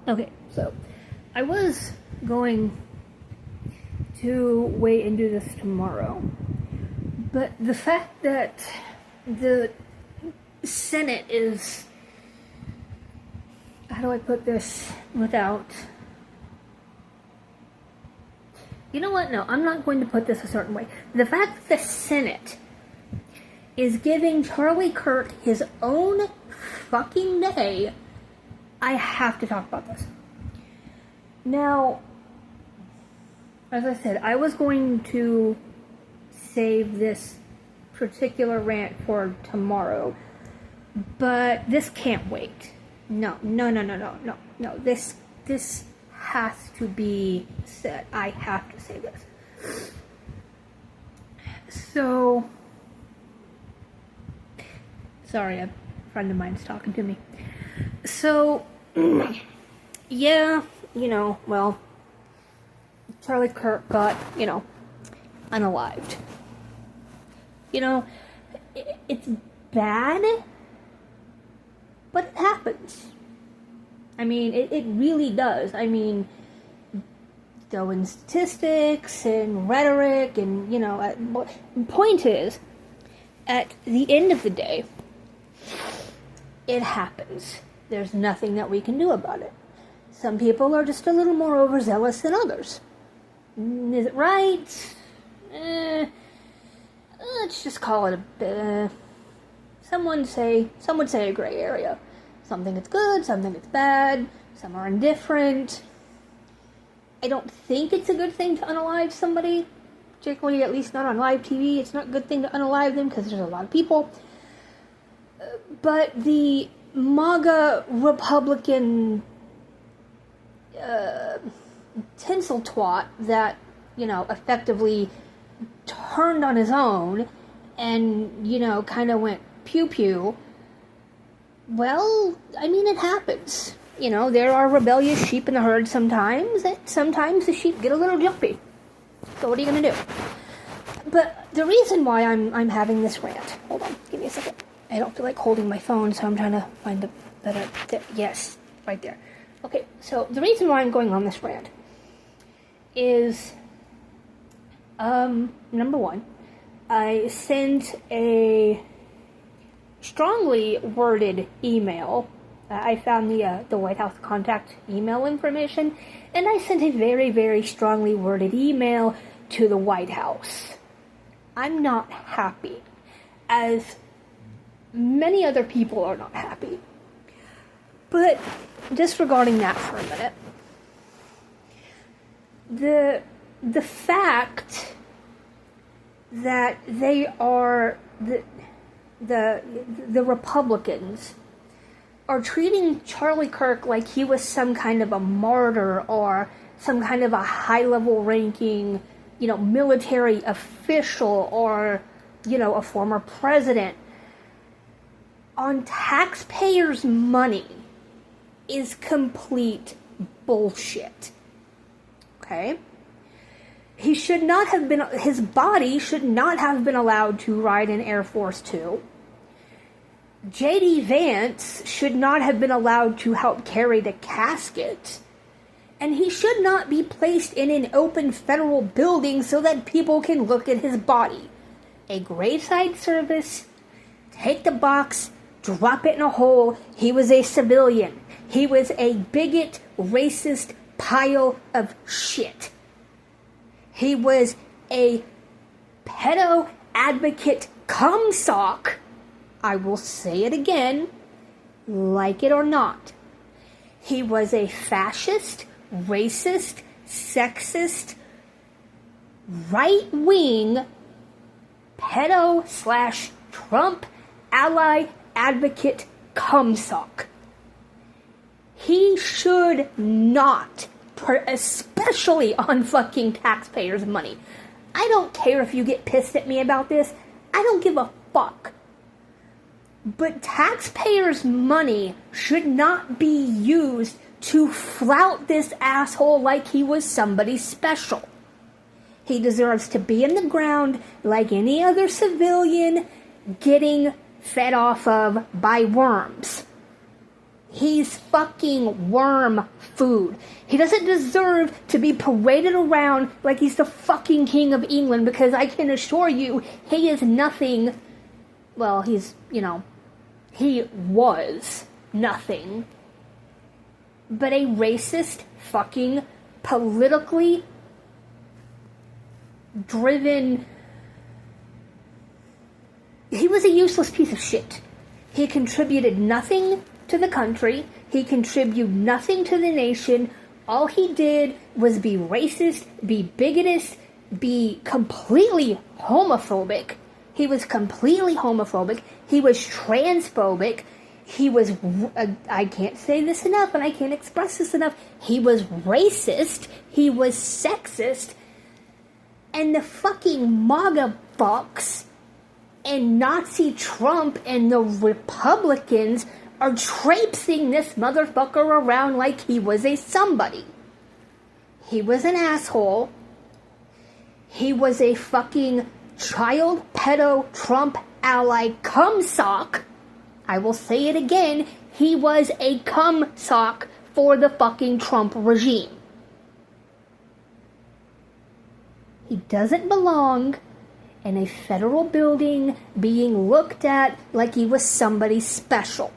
Okay, so I was going to wait and do this tomorrow, but the fact that the Senate is, how do I put this without, you know what, no, I'm not going to put this a certain way. The fact that the Senate is giving Charlie Kirk his own fucking day, I have to talk about this. Now, as I said, I was going to save this particular rant for tomorrow, but this can't wait. No. This has to be said. I have to say this. So, sorry, a friend of mine's talking to me. So, yeah, well, Charlie Kirk got, unalived. It's bad, but it happens. I mean, it really does. I mean, throwing statistics and rhetoric and, the point is, at the end of the day, it happens. There's nothing that we can do about it. Some people are just a little more overzealous than others. Is it right? Let's just call it some would say a gray area. Something that's good, something that's bad, some are indifferent. I don't think it's a good thing to unalive somebody, particularly at least not on live TV. It's not a good thing to unalive them because there's a lot of people. But the MAGA Republican tinsel twat that, effectively turned on his own and, kind of went pew-pew, well, I mean, it happens. There are rebellious sheep in the herd sometimes, and sometimes the sheep get a little jumpy. So what are you going to do? But the reason why I'm having this rant, hold on, give me a second. I don't feel like holding my phone, so I'm trying to find the better, yes, right there. Okay, so the reason why I'm going on this rant is, number one, I sent a strongly worded email. I found the White House contact email information, and I sent a very, very strongly worded email to the White House. I'm not happy, as many other people are not happy. But disregarding that for a minute, the fact that they are the Republicans are treating Charlie Kirk like he was some kind of a martyr or some kind of a high-level ranking, military official or, a former president on taxpayers' money is complete bullshit. Okay? He should not have been, his body should not have been allowed to ride in Air Force Two. J.D. Vance should not have been allowed to help carry the casket. And he should not be placed in an open federal building so that people can look at his body. A graveside service, take the box, drop it in a hole. He was a civilian. He was a bigot, racist pile of shit. He was a pedo advocate cumsock. I will say it again, like it or not. He was a fascist, racist, sexist, right-wing pedo/Trump ally advocate cumsock. He should not, especially on fucking taxpayers' money. I don't care if you get pissed at me about this. I don't give a fuck. But taxpayers' money should not be used to flout this asshole like he was somebody special. He deserves to be in the ground like any other civilian getting fed off of by worms. He's fucking worm food. He doesn't deserve to be paraded around like he's the fucking king of England, because I can assure you, he is nothing. Well, he was nothing but a racist, fucking, politically driven. He was a useless piece of shit. He contributed nothing to the country. He contributed nothing to the nation. All he did was be racist, be bigoted, be completely homophobic. He was completely homophobic. He was transphobic. He was, I can't say this enough and I can't express this enough. He was racist. He was sexist. And the fucking MAGA fucks and Nazi Trump and the Republicans are traipsing this motherfucker around like he was a somebody. He was an asshole. He was a fucking child pedo Trump ally cum sock. I will say it again. He was a cum sock for the fucking Trump regime. He doesn't belong in a federal building being looked at like he was somebody special.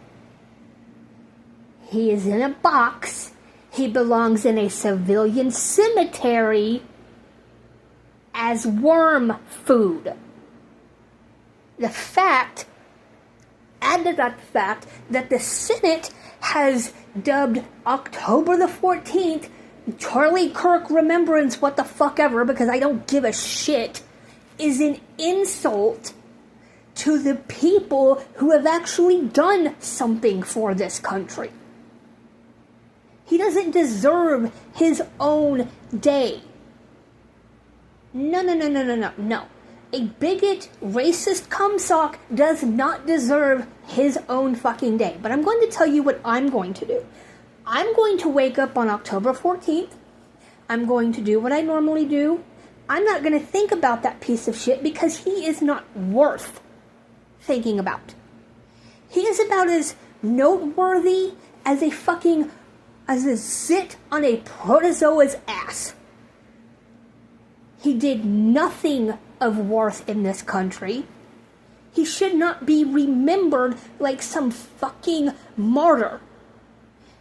He is in a box. He belongs in a civilian cemetery as worm food. Add to that the fact that the Senate has dubbed October the 14th Charlie Kirk Remembrance what the fuck ever, because I don't give a shit, is an insult to the people who have actually done something for this country. He doesn't deserve his own day. No. A bigot, racist cumsock does not deserve his own fucking day. But I'm going to tell you what I'm going to do. I'm going to wake up on October 14th. I'm going to do what I normally do. I'm not going to think about that piece of shit because he is not worth thinking about. He is about as noteworthy as a zit on a protozoa's ass. He did nothing of worth in this country. He should not be remembered like some fucking martyr.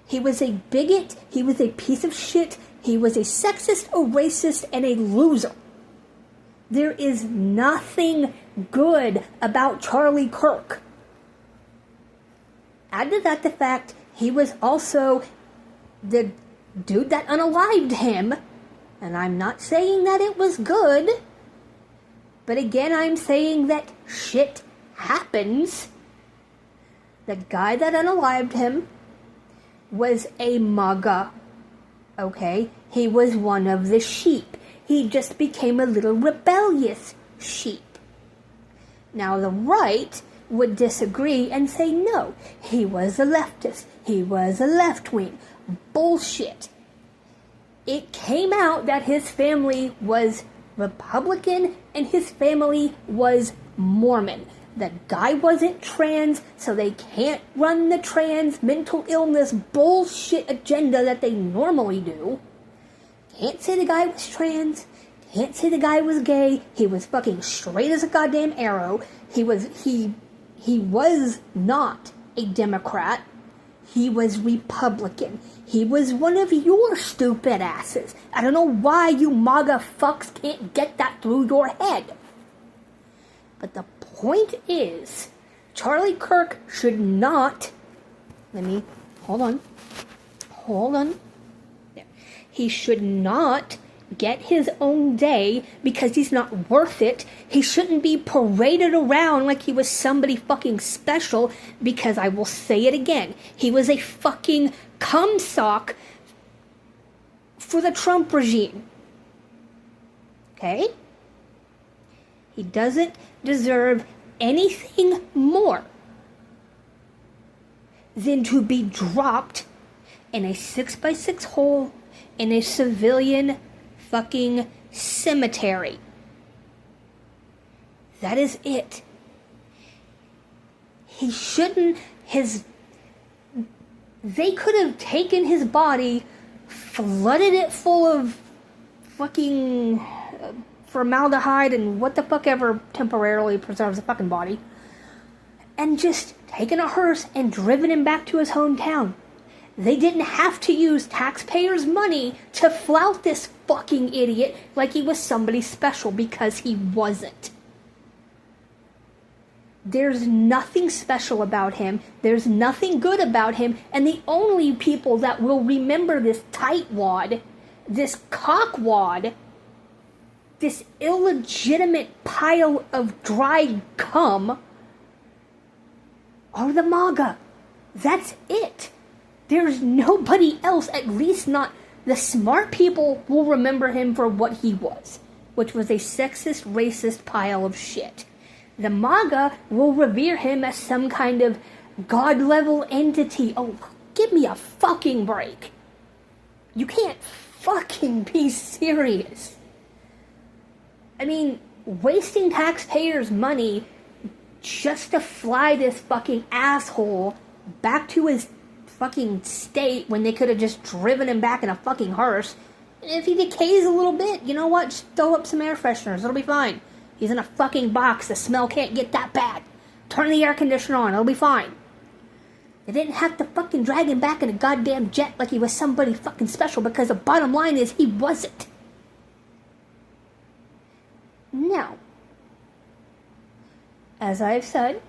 He was a bigot, he was a piece of shit, he was a sexist, a racist, and a loser. There is nothing good about Charlie Kirk. Add to that the fact he was also the dude that unalived him, and I'm not saying that it was good, but again I'm saying that shit happens. The guy that unalived him was a MAGA, okay? He was one of the sheep. He just became a little rebellious sheep. Now the right would disagree and say no, he was a leftist, he was a left-wing. Bullshit. It came out that his family was Republican and his family was Mormon. The guy wasn't trans, so they can't run the trans mental illness bullshit agenda that they normally do. Can't say the guy was trans. Can't say the guy was gay. He was fucking straight as a goddamn arrow. He was not a Democrat. He was Republican. He was one of your stupid asses. I don't know why you MAGA fucks can't get that through your head. But the point is, Charlie Kirk should not... Hold on. There. He should not get his own day because he's not worth it. He shouldn't be paraded around like he was somebody fucking special, because I will say it again, he was a fucking cumsock for the Trump regime. Okay? He doesn't deserve anything more than to be dropped in a 6x6 hole in a civilian fucking cemetery. That is it. He shouldn't, They could have taken his body, flooded it full of fucking formaldehyde and what the fuck ever temporarily preserves a fucking body, and just taken a hearse and driven him back to his hometown. They didn't have to use taxpayers' money to flout this fucking idiot like he was somebody special, because he wasn't. There's nothing special about him. There's nothing good about him. And the only people that will remember this tightwad, this cockwad, this illegitimate pile of dried cum are the MAGA. That's it. There's nobody else, at least not the smart people, will remember him for what he was, which was a sexist, racist pile of shit. The MAGA will revere him as some kind of god-level entity. Oh, give me a fucking break. You can't fucking be serious. I mean, wasting taxpayers' money just to fly this fucking asshole back to his fucking state when they could have just driven him back in a fucking hearse. And if he decays a little bit, you know what? Just throw up some air fresheners. It'll be fine. He's in a fucking box. The smell can't get that bad. Turn the air conditioner on. It'll be fine. They didn't have to fucking drag him back in a goddamn jet like he was somebody fucking special, because the bottom line is he wasn't. Now, as I've said,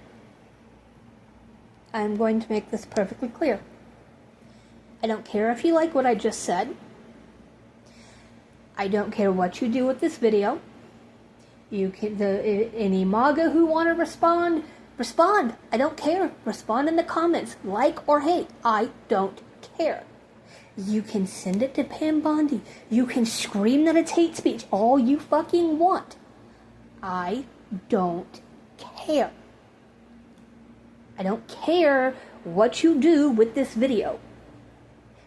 I'm going to make this perfectly clear. I don't care if you like what I just said. I don't care what you do with this video. You can, any MAGA who want to respond. I don't care. Respond in the comments, like or hate. I don't care. You can send it to Pam Bondi. You can scream that it's hate speech all you fucking want. I don't care. I don't care what you do with this video.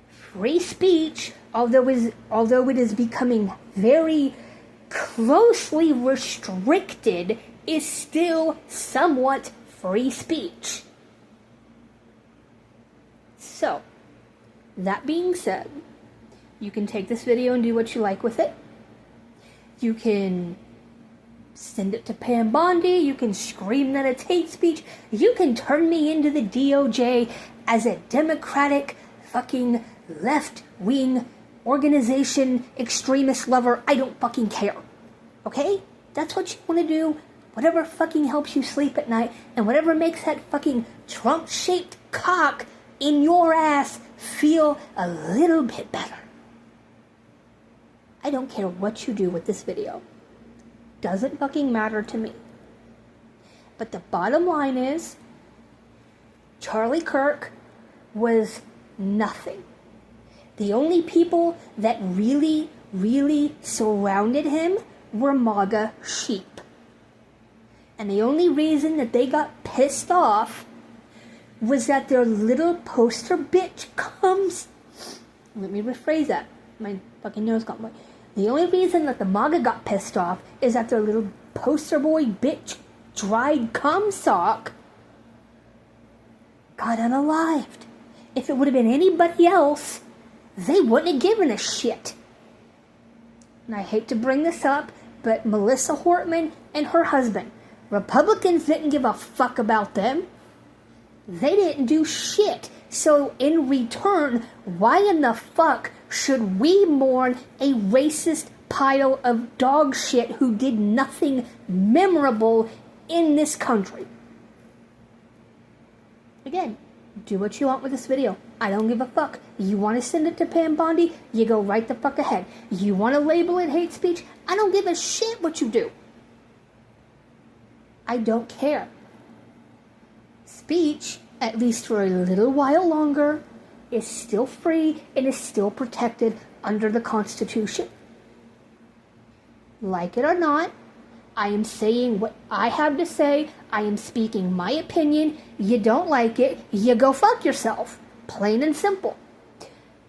Free speech, although it is becoming very closely restricted, is still somewhat free speech. So, that being said, you can take this video and do what you like with it. You can send it to Pam Bondi. You can scream that it's hate speech. You can turn me into the DOJ as a Democratic fucking left-wing organization extremist lover. I don't fucking care. Okay? That's what you want to do. Whatever fucking helps you sleep at night, and whatever makes that fucking Trump-shaped cock in your ass feel a little bit better. I don't care what you do with this video. Doesn't fucking matter to me. But the bottom line is, Charlie Kirk was nothing. The only people that really, really surrounded him were MAGA sheep. And the only reason that they got pissed off was that their little poster bitch comes... Let me rephrase that. My fucking nose got wet. The only reason that the MAGA got pissed off is that their little poster boy bitch dried cum sock got unalived. If it would have been anybody else, they wouldn't have given a shit. And I hate to bring this up, but Melissa Hortman and her husband, Republicans didn't give a fuck about them. They didn't do shit. So in return, why in the fuck should we mourn a racist pile of dog shit who did nothing memorable in this country? Again, do what you want with this video. I don't give a fuck. You want to send it to Pam Bondi? You go right the fuck ahead. You want to label it hate speech? I don't give a shit what you do. I don't care. Speech, at least for a little while longer, is still free and is still protected under the Constitution. Like it or not, I am saying what I have to say. I am speaking my opinion. You don't like it, you go fuck yourself. Plain and simple.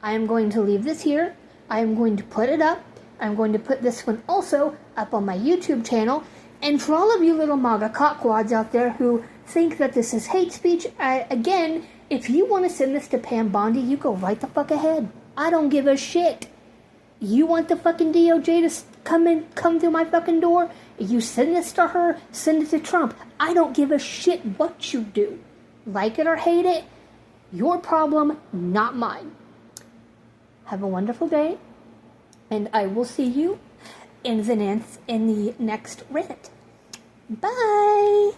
I am going to leave this here. I am going to put it up. I'm going to put this one also up on my YouTube channel. And for all of you little MAGA cockwads out there who think that this is hate speech, again, if you want to send this to Pam Bondi, you go right the fuck ahead. I don't give a shit. You want the fucking DOJ to come through my fucking door? You send this to her, send it to Trump. I don't give a shit what you do. Like it or hate it, your problem, not mine. Have a wonderful day, and I will see you in the next rant. Bye!